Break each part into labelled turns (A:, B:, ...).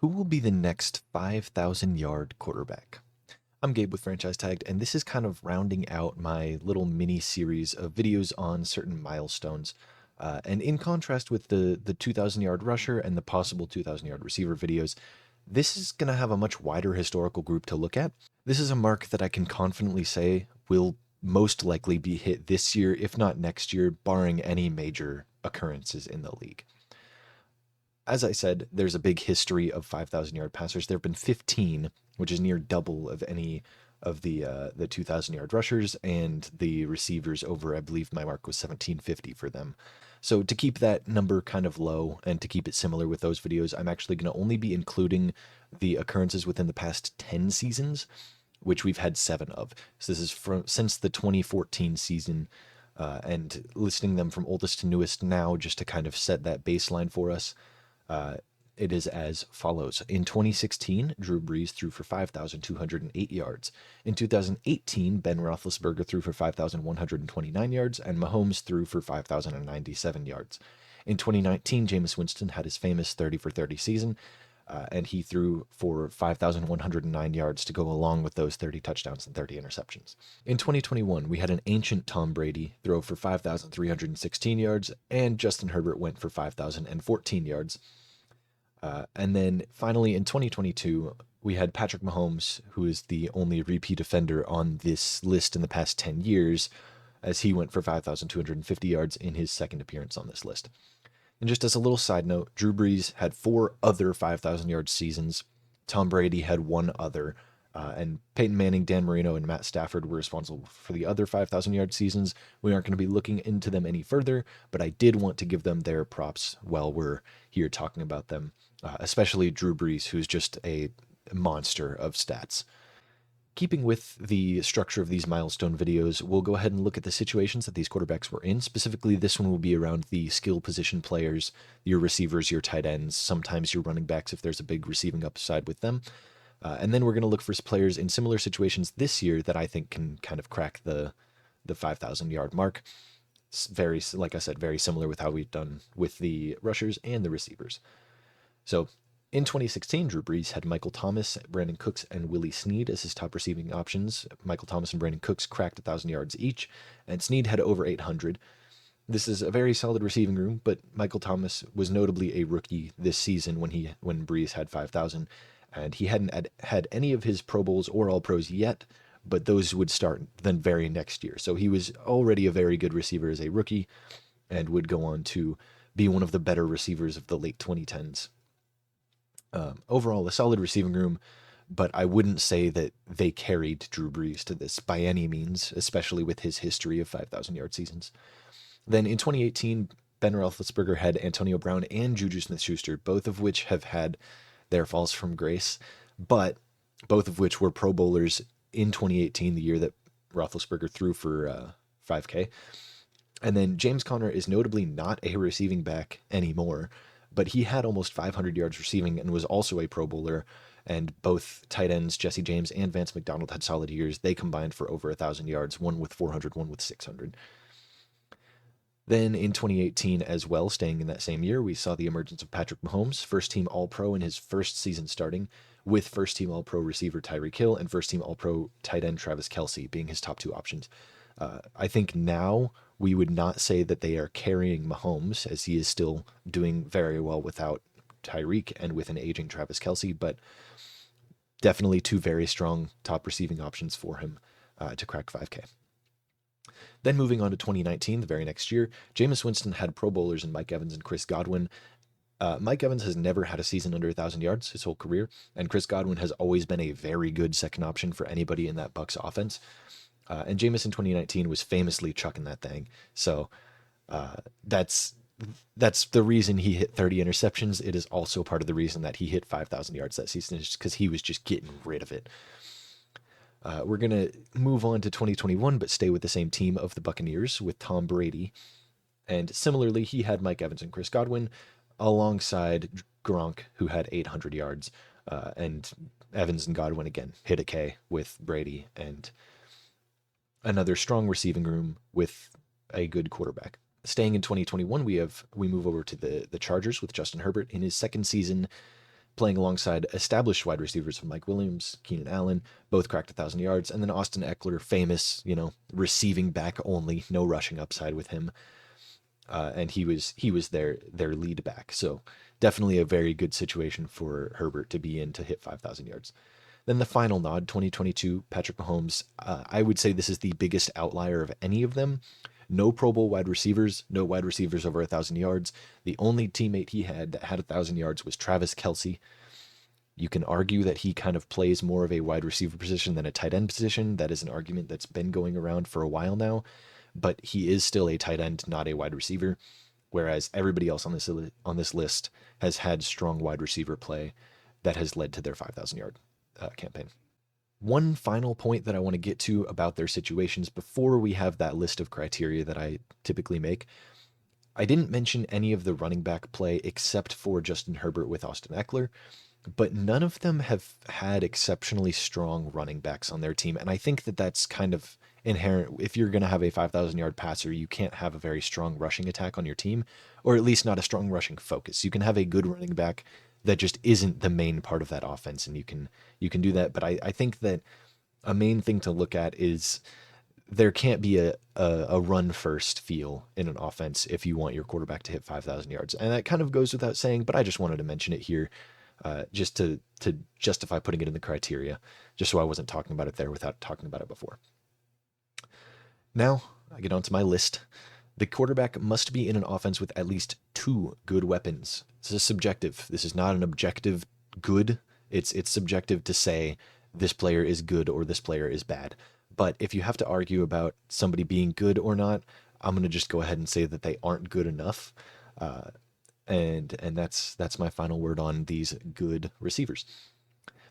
A: Who will be the next 5,000-yard quarterback? I'm Gabe with Franchise Tagged, and this is kind of rounding out my little mini series of videos on certain milestones. And in contrast with the 2,000-yard rusher and the possible 2,000-yard receiver videos, this is going to have a much wider historical group to look at. This is a mark that I can confidently say will most likely be hit this year, if not next year, barring any major occurrences in the league. As I said, there's a big history of 5,000-yard passers. There have been 15, which is near double of any of the 2,000-yard rushers, and the receivers over, I believe my mark was 1,750 for them. So to keep that number kind of low and to keep it similar with those videos, I'm actually going to only be including the occurrences within the past 10 seasons, which we've had 7 of. So this is since the 2014 season, and listing them from oldest to newest now, just to kind of set that baseline for us. It is as follows. In 2016, Drew Brees threw for 5,208 yards. In 2018, Ben Roethlisberger threw for 5,129 yards, and Mahomes threw for 5,097 yards. In 2019, Jameis Winston had his famous 30 for 30 season, and he threw for 5,109 yards to go along with those 30 touchdowns and 30 interceptions. In 2021, we had an ancient Tom Brady throw for 5,316 yards, and Justin Herbert went for 5,014 yards. And then finally in 2022, we had Patrick Mahomes, who is the only repeat offender on this list in the past 10 years, as he went for 5,250 yards in his second appearance on this list. And just as a little side note, Drew Brees had 4 other 5,000-yard seasons. Tom Brady had 1 other. And Peyton Manning, Dan Marino, and Matt Stafford were responsible for the other 5,000-yard seasons. We aren't going to be looking into them any further, but I did want to give them their props while we're here talking about them, especially Drew Brees, who's just a monster of stats. Keeping with the structure of these milestone videos, we'll go ahead and look at the situations that these quarterbacks were in. Specifically, this one will be around the skill position players, your receivers, your tight ends, sometimes your running backs if there's a big receiving upside with them. And then we're going to look for players in similar situations this year that I think can kind of crack the 5,000-yard mark. It's very, like I said, very similar with how we've done with the rushers and the receivers. So in 2016, Drew Brees had Michael Thomas, Brandon Cooks, and Willie Snead as his top receiving options. Michael Thomas and Brandon Cooks cracked 1,000 yards each, and Snead had over 800. This is a very solid receiving room, but Michael Thomas was notably a rookie this season when Brees had 5,000, and he hadn't had any of his Pro Bowls or All Pros yet, but those would start the very next year. So he was already a very good receiver as a rookie and would go on to be one of the better receivers of the late 2010s. Overall, a solid receiving room, but I wouldn't say that they carried Drew Brees to this by any means, especially with his history of 5,000-yard seasons. Then in 2018, Ben Roethlisberger had Antonio Brown and Juju Smith-Schuster, both of which have had their falls from grace, but both of which were Pro Bowlers in 2018, the year that Roethlisberger threw for 5K. And then James Conner is notably not a receiving back anymore, but he had almost 500 yards receiving and was also a Pro Bowler. And both tight ends, Jesse James and Vance McDonald, had solid years. They combined for over 1,000 yards, one with 400, one with 600. Then in 2018 as well, staying in that same year, we saw the emergence of Patrick Mahomes, first-team All-Pro in his first season starting, with first-team All-Pro receiver Tyreek Hill and first-team All-Pro tight end Travis Kelce being his top 2 options. I think now we would not say that they are carrying Mahomes, as he is still doing very well without Tyreek and with an aging Travis Kelce, but definitely 2 very strong top receiving options for him to crack 5K. Then moving on to 2019, the very next year, Jameis Winston had Pro Bowlers in Mike Evans and Chris Godwin. Mike Evans has never had a season under 1,000 yards his whole career, and Chris Godwin has always been a very good second option for anybody in that Bucs offense. And Jameis in 2019 was famously chucking that thing. So that's the reason he hit 30 interceptions. It is also part of the reason that he hit 5,000 yards that season, is because he was just getting rid of it. We're going to move on to 2021, but stay with the same team of the Buccaneers with Tom Brady. And similarly, he had Mike Evans and Chris Godwin alongside Gronk, who had 800 yards. And Evans and Godwin, again, hit a K with Brady and another strong receiving room with a good quarterback. Staying in 2021, we move over to the Chargers with Justin Herbert in his second season playing alongside established wide receivers from Mike Williams, Keenan Allen, both cracked 1,000 yards, and then Austin Eckler, famous, receiving back only, no rushing upside with him, and he was their lead back. So definitely a very good situation for Herbert to be in to hit 5,000 yards. Then the final nod, 2022, Patrick Mahomes. I would say this is the biggest outlier of any of them. No Pro Bowl wide receivers, no wide receivers over 1,000 yards. The only teammate he had that had 1,000 yards was Travis Kelce. You can argue that he kind of plays more of a wide receiver position than a tight end position. That is an argument that's been going around for a while now, but he is still a tight end, not a wide receiver. Whereas everybody else on this list has had strong wide receiver play that has led to their 5,000 yard campaign. One final point that I want to get to about their situations before we have that list of criteria that I typically make. I didn't mention any of the running back play except for Justin Herbert with Austin Eckler, but none of them have had exceptionally strong running backs on their team. And I think that that's kind of inherent. If you're going to have a 5,000 yard passer, you can't have a very strong rushing attack on your team, or at least not a strong rushing focus. You can have a good running back that just isn't the main part of that offense, and you can do that. But I think that a main thing to look at is there can't be a run first feel in an offense if you want your quarterback to hit 5,000 yards. And that kind of goes without saying, but I just wanted to mention it here, just to justify putting it in the criteria, just so I wasn't talking about it there without talking about it before. Now I get onto my list. The quarterback must be in an offense with at least two good weapons. This is subjective. This is not an objective good. It's subjective to say this player is good or this player is bad. But if you have to argue about somebody being good or not, I'm going to just go ahead and say that they aren't good enough. And that's my final word on these good receivers.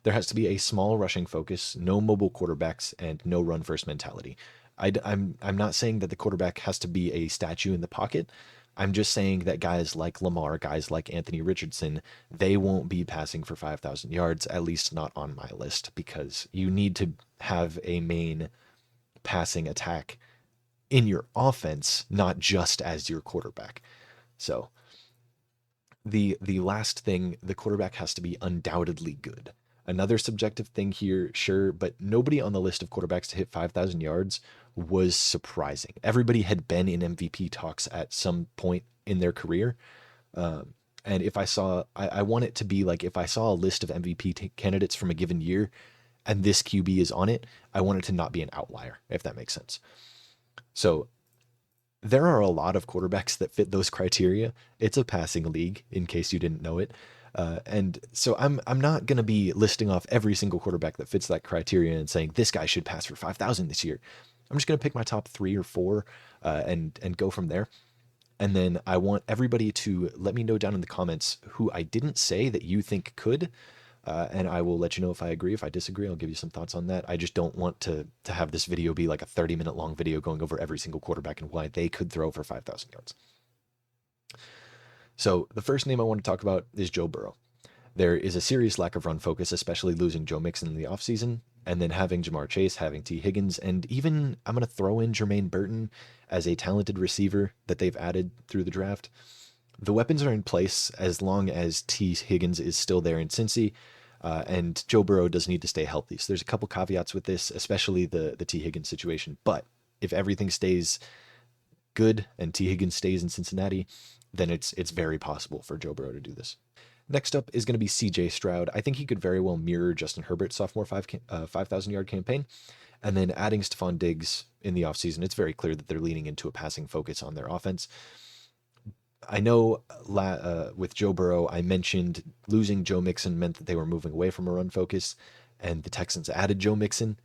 A: There has to be a small rushing focus, no mobile quarterbacks, and no run first mentality. I'm not saying that the quarterback has to be a statue in the pocket. I'm just saying that guys like Lamar, guys like Anthony Richardson, they won't be passing for 5,000 yards, at least not on my list, because you need to have a main passing attack in your offense, not just as your quarterback. So the last thing, the quarterback has to be undoubtedly good. Another subjective thing here, sure, but nobody on the list of quarterbacks to hit 5,000 yards was surprising. Everybody had been in MVP talks at some point in their career. And if I want it to be like if I saw a list of MVP candidates from a given year and this QB is on it, I want it to not be an outlier, if that makes sense. So there are a lot of quarterbacks that fit those criteria. It's a passing league, in case you didn't know it. And so I'm not going to be listing off every single quarterback that fits that criteria and saying this guy should pass for 5,000 this year. I'm just going to pick my top 3 or 4 and go from there. And then I want everybody to let me know down in the comments who I didn't say that you think could. And I will let you know if I agree. If I disagree, I'll give you some thoughts on that. I just don't want to have this video be like a 30-minute long video going over every single quarterback and why they could throw for 5,000 yards. So the first name I want to talk about is Joe Burrow. There is a serious lack of run focus, especially losing Joe Mixon in the offseason, and then having Jamar Chase, having T. Higgins, and even I'm going to throw in Jermaine Burton as a talented receiver that they've added through the draft. The weapons are in place as long as T. Higgins is still there in Cincy, and Joe Burrow does need to stay healthy. So there's a couple caveats with this, especially the T. Higgins situation. But if everything stays good and T. Higgins stays in Cincinnati, then it's very possible for Joe Burrow to do this. Next up is going to be C.J. Stroud. I think he could very well mirror Justin Herbert's sophomore 5,000 yard campaign. And then adding Stephon Diggs in the offseason, it's very clear that they're leaning into a passing focus on their offense. I know with Joe Burrow, I mentioned losing Joe Mixon meant that they were moving away from a run focus, and the Texans added Joe Mixon.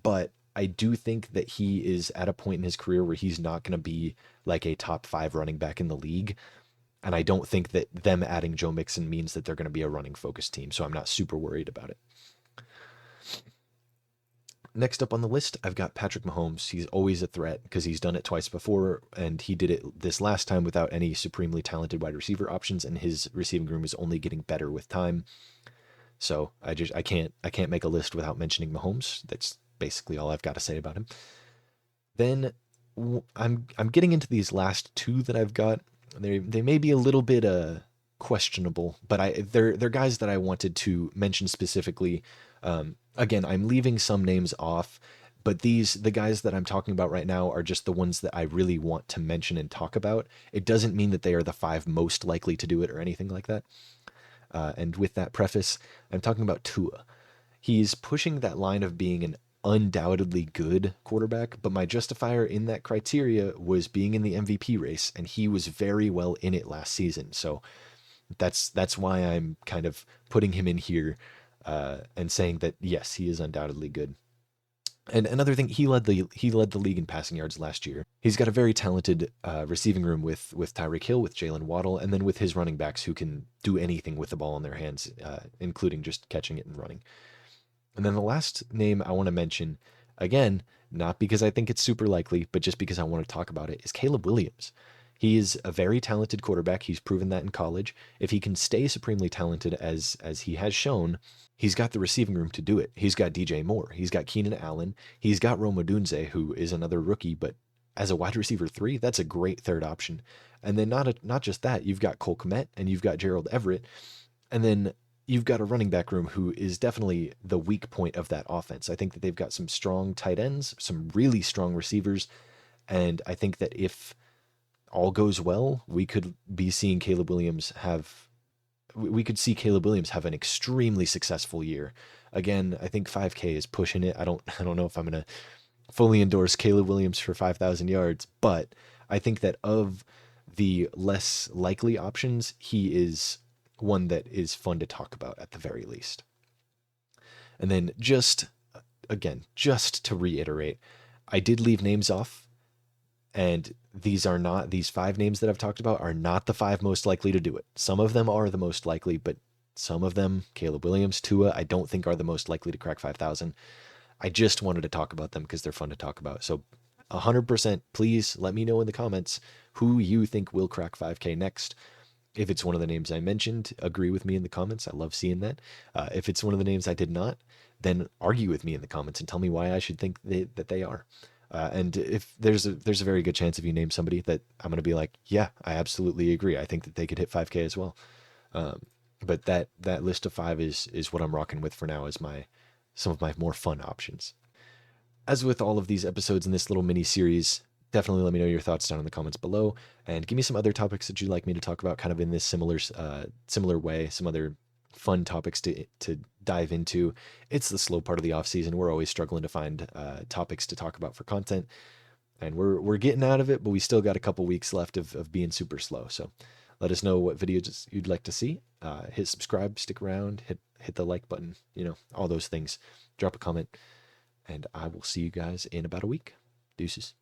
A: But I do think that he is at a point in his career where he's not going to be like a top 5 running back in the league. And I don't think that them adding Joe Mixon means that they're going to be a running focused team. So I'm not super worried about it. Next up on the list, I've got Patrick Mahomes. He's always a threat because he's done it twice before, and he did it this last time without any supremely talented wide receiver options, and his receiving room is only getting better with time. So I can't make a list without mentioning Mahomes. That's basically all I've got to say about him. Then I'm getting into these last 2 that I've got. They may be a little bit questionable, but they're guys that I wanted to mention specifically. Again, I'm leaving some names off, but the guys that I'm talking about right now are just the ones that I really want to mention and talk about. It doesn't mean that they are the five most likely to do it or anything like that. And with that preface, I'm talking about Tua. He's pushing that line of being an undoubtedly good quarterback, but my justifier in that criteria was being in the MVP race, and he was very well in it last season. So that's why I'm kind of putting him in here and saying that yes, he is undoubtedly good. And another thing, he led the league in passing yards last year. He's got a very talented receiving room with Tyreek Hill, with Jalen Waddle, and then with his running backs who can do anything with the ball in their hands, including just catching it and running. And then the last name I want to mention, again, not because I think it's super likely, but just because I want to talk about it, is Caleb Williams. He is a very talented quarterback. He's proven that in college. If he can stay supremely talented as he has shown, he's got the receiving room to do it. He's got DJ Moore. He's got Keenan Allen. He's got Rome Odunze, who is another rookie, but as a wide receiver three, that's a great third option. And then not just that, you've got Cole Kmet and you've got Gerald Everett, and then you've got a running back room who is definitely the weak point of that offense. I think that they've got some strong tight ends, some really strong receivers, and I think that if all goes well, we could be seeing Caleb Williams have we could see Caleb Williams have an extremely successful year. Again, I think 5K is pushing it. I don't know if I'm going to fully endorse Caleb Williams for 5,000 yards, but I think that of the less likely options, he is one that is fun to talk about at the very least. And then just to reiterate, I did leave names off, and these five names that I've talked about are not the five most likely to do it. Some of them are the most likely, but some of them, Caleb Williams, Tua, I don't think are the most likely to crack 5,000. I just wanted to talk about them because they're fun to talk about. So 100%, please let me know in the comments who you think will crack 5K next. If it's one of the names I mentioned, agree with me in the comments. I love seeing that. If it's one of the names I did not, then argue with me in the comments and tell me why I should think that they are. And if there's a very good chance if you name somebody that I'm going to be like, yeah, I absolutely agree. I think that they could hit 5K as well. Um, but that list of five is what I'm rocking with for now as some of my more fun options. As with all of these episodes in this little mini series, definitely let me know your thoughts down in the comments below, and give me some other topics that you'd like me to talk about, kind of in this similar way. Some other fun topics to dive into. It's the slow part of the off season. We're always struggling to find topics to talk about for content, and we're getting out of it, but we still got a couple weeks left of being super slow. So let us know what videos you'd like to see. Hit subscribe, stick around, hit the like button, all those things. Drop a comment, and I will see you guys in about a week. Deuces.